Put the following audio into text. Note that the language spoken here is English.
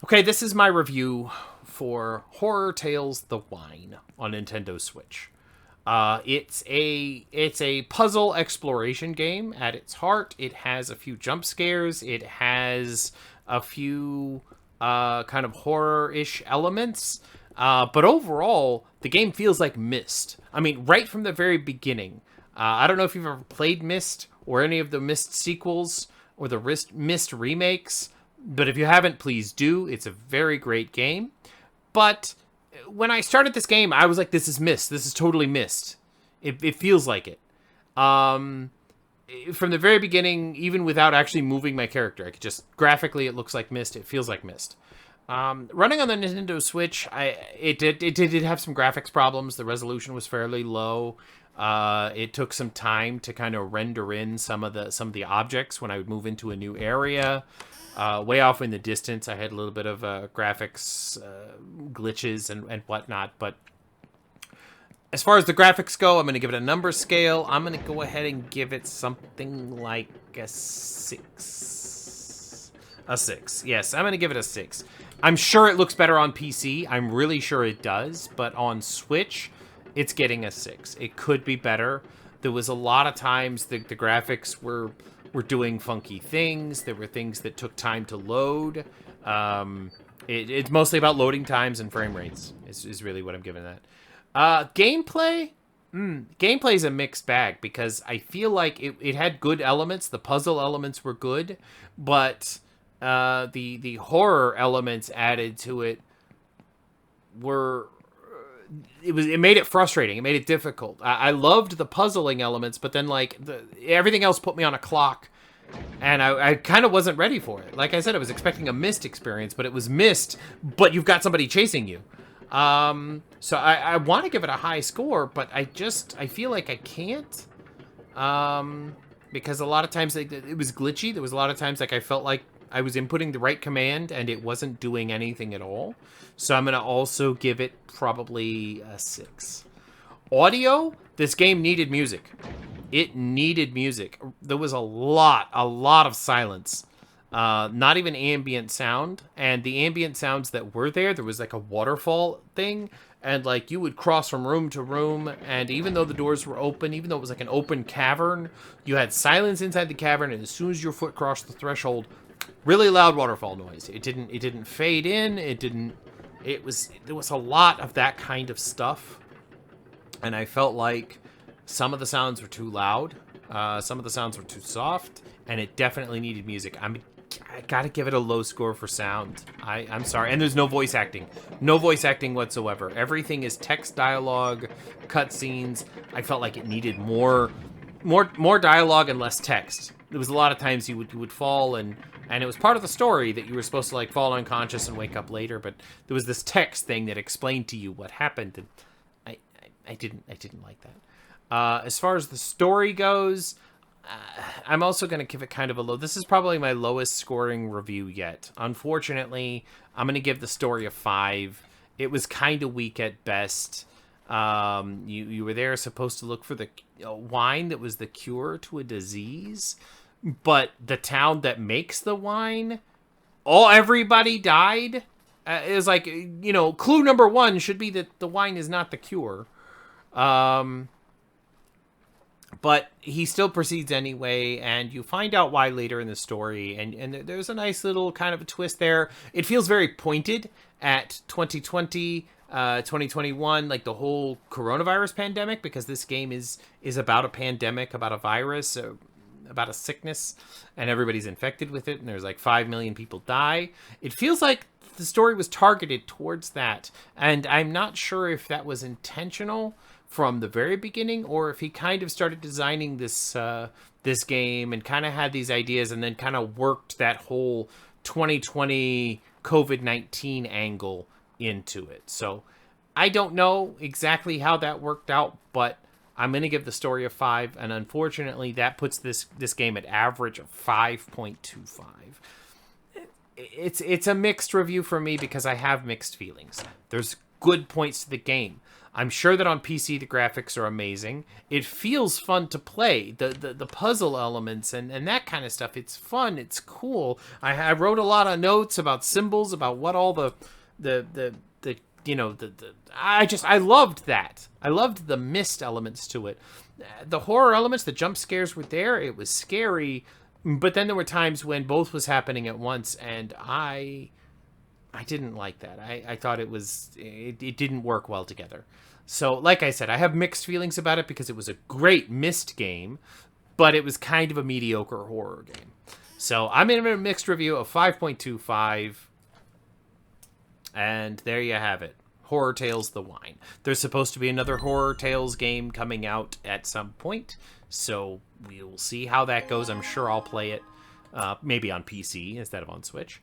Okay, this is my review for Horror Tales: The Wine on Nintendo Switch. It's a puzzle exploration game at its heart. It has a few jump scares. It has a few kind of horror-ish elements. But overall, the game feels like Myst. I mean, right from the very beginning. I don't know if you've ever played Myst or any of the Myst sequels or the Myst remakes, but if you haven't, please do. It's a very great game. But when I started this game, I was like, this is Myst. This is totally Myst. It feels like it. Um, from the very beginning, even without actually moving my character, I could just graphically, it looks like Myst. It feels like Myst. Running on the Nintendo Switch, it did have some graphics problems. The resolution was fairly low. It took some time to kind of render in some of the objects when I would move into a new area. Way off in the distance, I had a little bit of graphics glitches and whatnot. But as far as the graphics go, I'm going to give it a number scale. I'm going to go ahead and give it something like a 6. A 6. Yes, I'm going to give it a 6. I'm sure it looks better on PC. I'm really sure it does. But on Switch, it's getting a 6. It could be better. There was a lot of times the graphics were doing funky things. There were things that took time to load. It's mostly about loading times and frame rates is really what I'm giving that. Gameplay? Gameplay is a mixed bag because I feel like it had good elements. The puzzle elements were good, but the horror elements added to it were it made it frustrating. It made it difficult. I loved the puzzling elements, but then like everything else put me on a clock, and I kind of wasn't ready for it. Like I said, I was expecting a Myst experience, but it was Myst, but you've got somebody chasing you. So I want to give it a high score, but I feel like I can't. Because a lot of times it was glitchy. There was a lot of times like I felt like I was inputting the right command and it wasn't doing anything at all. So I'm going to also give it probably a 6. Audio, this game needed music. It needed music. There was a lot of silence. Not even ambient sound. And the ambient sounds that were there was like a waterfall thing. And like you would cross from room to room. And even though the doors were open, even though it was like an open cavern, you had silence inside the cavern. And as soon as your foot crossed the threshold, really loud waterfall noise. It didn't fade in. There was a lot of that kind of stuff. And I felt like some of the sounds were too loud. Some of the sounds were too soft. And it definitely needed music. I gotta give it a low score for sound. I'm sorry. And there's no voice acting. No voice acting whatsoever. Everything is text dialogue, cutscenes. I felt like it needed more dialogue and less text. There was a lot of times you would fall and it was part of the story that you were supposed to like fall unconscious and wake up later, but there was this text thing that explained to you what happened, and I didn't like that. As far as the story goes, I'm also going to give it kind of a low. This is probably my lowest scoring review yet. Unfortunately, I'm going to give the story a 5. It was kind of weak at best. You were there supposed to look for the wine that was the cure to a disease, but the town that makes the wine, everybody died. It was like, clue number 1 should be that the wine is not the cure. But he still proceeds anyway, and you find out why later in the story, and there's a nice little kind of a twist there. It feels very pointed at 2020, 2021, like the whole coronavirus pandemic, because this game is about a pandemic, about a virus, about a sickness, and everybody's infected with it, and there's like 5 million people die. It feels like the story was targeted towards that, and I'm not sure if that was intentional from the very beginning, or if he kind of started designing this this game and kind of had these ideas and then kind of worked that whole 2020 COVID-19 angle into it. So I don't know exactly how that worked out, but I'm going to give the story a 5, and unfortunately that puts this game at average of 5.25. It's a mixed review for me because I have mixed feelings. There's good points to the game. I'm sure that on PC the graphics are amazing. It feels fun to play. The puzzle elements and that kind of stuff. It's fun. It's cool. I wrote a lot of notes about symbols, about what all the I loved that. I loved the MYST elements to it. The horror elements, the jump scares were there. It was scary, but then there were times when both was happening at once, and I didn't like that. I thought it didn't work well together. So, like I said, I have mixed feelings about it because it was a great MYST game, but it was kind of a mediocre horror game. So I'm in a mixed review of 5.25, and there you have it. Horror Tales The Wine. There's supposed to be another Horror Tales game coming out at some point, so we'll see how that goes. I'm sure I'll play it, maybe on PC instead of on Switch.